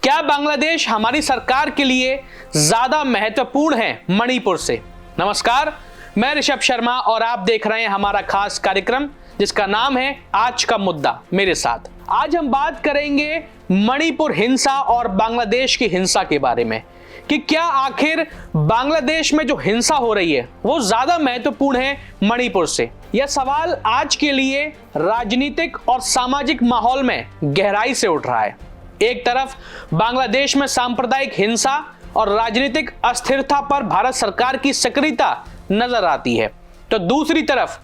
क्या बांग्लादेश हमारी सरकार के लिए ज्यादा महत्वपूर्ण है मणिपुर से? नमस्कार, मैं ऋषभ शर्मा और आप देख रहे हैं हमारा खास कार्यक्रम जिसका नाम है आज का मुद्दा मेरे साथ। आज हम बात करेंगे मणिपुर हिंसा और बांग्लादेश की हिंसा के बारे में कि क्या आखिर बांग्लादेश में जो हिंसा हो रही है वो ज्यादा महत्वपूर्ण है मणिपुर से। यह सवाल आज के लिए राजनीतिक और सामाजिक माहौल में गहराई से उठ रहा है। एक तरफ बांग्लादेश में सांप्रदायिक हिंसा और राजनीतिक अस्थिरता पर भारत सरकार की सक्रियता नजर आती है, तो दूसरी तरफ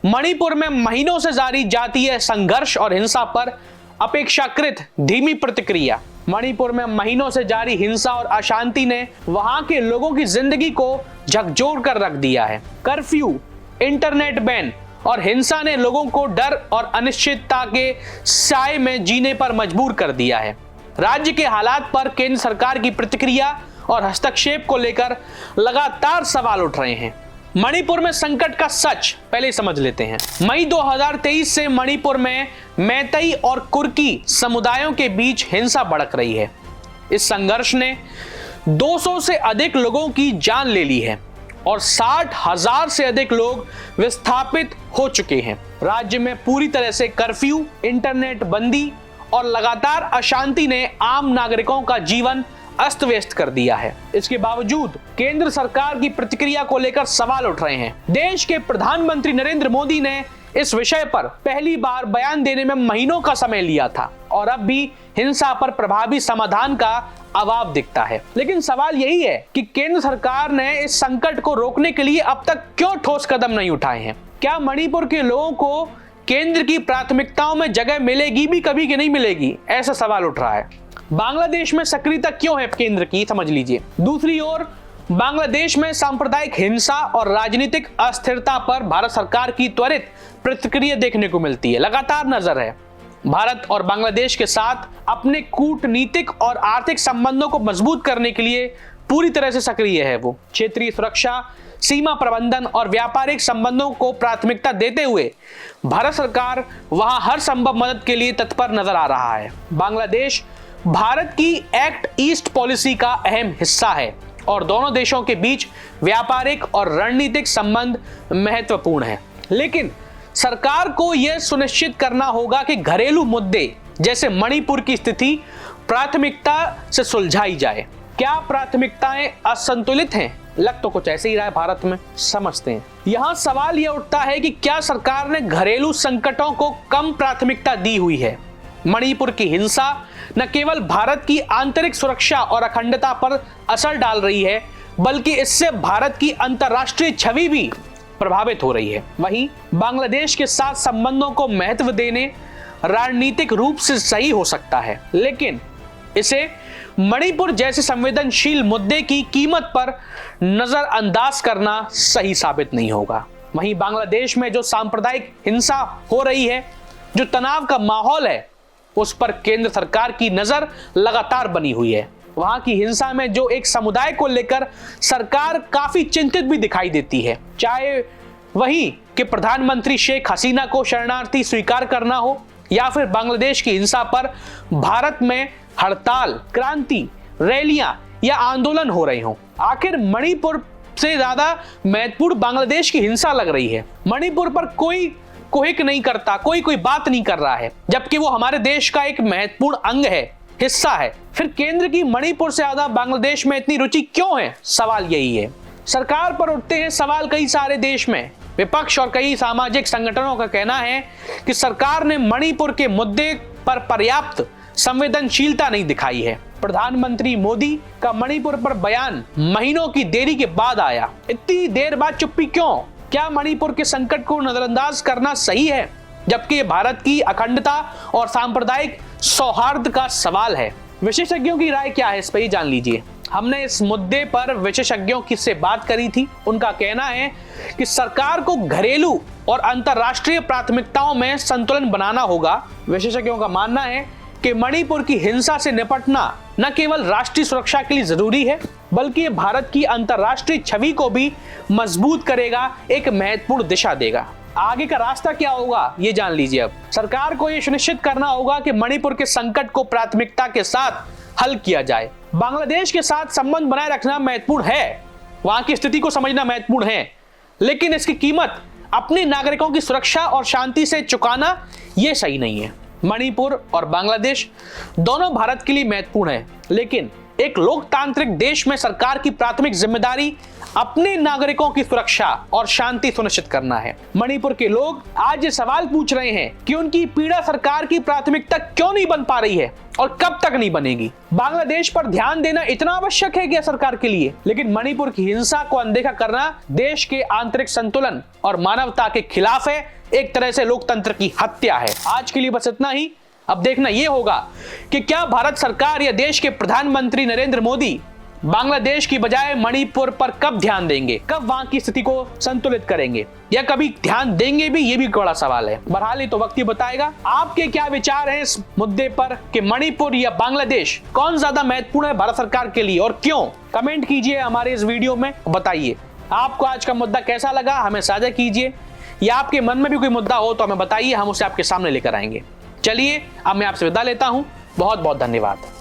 मणिपुर में महीनों से जारी जातीय संघर्ष और हिंसा पर अपेक्षाकृत धीमी प्रतिक्रिया। मणिपुर में महीनों से जारी हिंसा और अशांति ने वहां के लोगों की जिंदगी को झकझोर कर रख दिया है। कर्फ्यू, इंटरनेट बैन और हिंसा ने लोगों को डर और अनिश्चितता के साए में जीने पर मजबूर कर दिया है। राज्य के हालात पर केंद्र सरकार की प्रतिक्रिया और हस्तक्षेप को लेकर लगातार सवाल उठ रहे हैं। मणिपुर में संकट का सच पहले समझ लेते हैं। मई 2023 से मणिपुर में मैतेई और कुर्की समुदायों के बीच हिंसा भड़क रही है। इस संघर्ष ने 200 से अधिक लोगों की जान ले ली है और 60,000 से अधिक लोग विस्थापित हो चुके हैं। राज्य में पूरी तरह से कर्फ्यू, इंटरनेट बंदी और लगातार अशांति ने आम नागरिकों का जीवन अस्त व्यस्त कर दिया है। इसके बावजूद केंद्र सरकार की प्रतिक्रिया को लेकर सवाल उठ रहे हैं। देश के प्रधानमंत्री नरेंद्र मोदी ने इस विषय पर पहली बार बयान देने में महीनों का समय लिया था और अब भी हिंसा पर प्रभावी समाधान का अभाव दिखता है। लेकिन सवाल यही है कि केंद्र सरकार ने इस संकट को रोकने के लिए अब तक क्यों ठोस कदम नहीं उठाए हैं? क्या मणिपुर के लोगों को केंद्र की प्राथमिकताओं में जगह मिलेगी भी कभी कि नहीं मिलेगी, ऐसा सवाल उठ रहा है। बांग्लादेश में सक्रियता क्यों है केंद्र की, समझ लीजिए। दूसरी ओर बांग्लादेश में सांप्रदायिक हिंसा और राजनीतिक अस्थिरता पर भारत सरकार की त्वरित प्रतिक्रिया देखने को मिलती है। लगातार नजर है भारत और बांग्लादेश के साथ अपने कूटनीतिक और आर्थिक संबंधों को मजबूत करने के लिए पूरी तरह से सक्रिय है। वो क्षेत्रीय सुरक्षा, सीमा प्रबंधन और व्यापारिक संबंधों को प्राथमिकता देते हुए भारत सरकार वहां हर संभव मदद के लिए तत्पर नजर आ रहा है। बांग्लादेश भारत की एक्ट ईस्ट पॉलिसी का अहम हिस्सा है और दोनों देशों के बीच व्यापारिक और रणनीतिक संबंध महत्वपूर्ण है। लेकिन सरकार को यह सुनिश्चित करना होगा कि घरेलू मुद्दे जैसे मणिपुर की स्थिति प्राथमिकता से सुलझाई जाए। क्या प्राथमिकताएं असंतुलित हैं? लग तो कुछ ऐसे ही रहा है भारत में, समझते हैं। यहां सवाल यह उठता है कि क्या सरकार ने घरेलू संकटों को कम प्राथमिकता दी हुई है? मणिपुर की हिंसा न केवल भारत की आंतरिक सुरक्षा और अखंडता पर असर डाल रही है, बल्कि इससे भारत की अंतर्राष्ट्रीय छवि भी प्रभावित हो रही है। वहीं बांग्लादेश के साथ संबंधों को महत्व देने रणनीतिक रूप से सही हो सकता है, लेकिन इसे मणिपुर जैसे संवेदनशील मुद्दे की कीमत पर नजरअंदाज करना सही साबित नहीं होगा। वहीं बांग्लादेश में जो सांप्रदायिक हिंसा हो रही है, जो तनाव का माहौल है, उस पर केंद्र सरकार की नजर लगातार बनी हुई है। वहां की हिंसा में जो एक समुदाय को लेकर सरकार काफी चिंतित भी दिखाई देती है, चाहे वही कि प्रधानमंत्री शेख हसीना को शरणार्थी स्वीकार करना हो या फिर बांग्लादेश की हिंसा पर भारत में हड़ताल, क्रांति, रैलियां या आंदोलन हो रहे हों। आखिर मणिपुर से ज्यादा महत्वपूर्ण बांग्लादेश की हिंसा लग रही है। मणिपुर पर कोई कोहिक नहीं करता, कोई बात नहीं कर रहा है, जबकि वो हमारे देश का एक महत्वपूर्ण अंग है, हिस्सा है। फिर केंद्र की मणिपुर से ज्यादा बांग्लादेश में इतनी रुचि क्यों है? सवाल यही है। सरकार पर उठते हैं सवाल कई सारे देश में। विपक्ष और कई सामाजिक संगठनों का कहना है कि सरकार ने मणिपुर के मुद्दे पर पर्याप्त संवेदनशीलता नहीं दिखाई है। प्रधानमंत्री मोदी का मणिपुर पर बयान महीनों की देरी के बाद आया। इतनी देर बाद चुप्पी क्यों? क्या मणिपुर के संकट को नजरअंदाज करना सही है, जबकि ये भारत की अखंडता और सांप्रदायिक सौहार्द का सवाल है? विशेषज्ञों की राय क्या है इस पर जान लीजिए। हमने इस मुद्दे पर विशेषज्ञों की से बात करी थी। उनका कहना है कि सरकार को घरेलू और अंतर्राष्ट्रीय प्राथमिकताओं में संतुलन बनाना होगा। विशेषज्ञों का मानना है कि मणिपुर की हिंसा से निपटना न केवल राष्ट्रीय सुरक्षा के लिए जरूरी है, बल्कि ये भारत की अंतर्राष्ट्रीय छवि को भी मजबूत करेगा, एक महत्वपूर्ण दिशा देगा। आगे का रास्ता क्या होगा ये जान लीजिए। अब सरकार को यह सुनिश्चित करना होगा कि मणिपुर के संकट को प्राथमिकता के साथ हल किया जाए। बांग्लादेश के साथ संबंध बनाए रखना महत्वपूर्ण है, वहां की स्थिति को समझना महत्वपूर्ण है, लेकिन इसकी कीमत अपने नागरिकों की सुरक्षा और शांति से चुकाना यह सही नहीं है। मणिपुर और बांग्लादेश दोनों भारत के लिए महत्वपूर्ण है, लेकिन एक लोकतांत्रिक देश में सरकार की प्राथमिक जिम्मेदारी अपने नागरिकों की सुरक्षा और शांति सुनिश्चित करना है। मणिपुर के लोग आज ये सवाल पूछ रहे हैं कि उनकी पीड़ा सरकार की प्राथमिकता क्यों नहीं बन पा रही है और कब तक नहीं बनेगी। बांग्लादेश पर ध्यान देना इतना आवश्यक है क्या सरकार के लिए, लेकिन मणिपुर की हिंसा को अनदेखा करना देश के आंतरिक संतुलन और मानवता के खिलाफ है, एक तरह से लोकतंत्र की हत्या है। आज के लिए बस इतना ही। अब देखना यह होगा कि क्या भारत सरकार या देश के प्रधानमंत्री नरेंद्र मोदी बांग्लादेश की बजाय मणिपुर पर कब ध्यान देंगे, कब वहां की स्थिति को संतुलित करेंगे, या कभी ध्यान देंगे भी, ये भी बड़ा सवाल है। बहरहाल तो वक्त ही बताएगा। आपके क्या विचार हैं इस मुद्दे पर कि मणिपुर या बांग्लादेश कौन ज्यादा महत्वपूर्ण है भारत सरकार के लिए और क्यों? कमेंट कीजिए हमारे इस वीडियो में, बताइए आपको आज का मुद्दा कैसा लगा, हमें साझा कीजिए, या आपके मन में भी कोई मुद्दा हो तो हमें बताइए, हम उसे आपके सामने लेकर आएंगे। चलिए अब मैं आपसे विदा लेता हूं। बहुत बहुत धन्यवाद।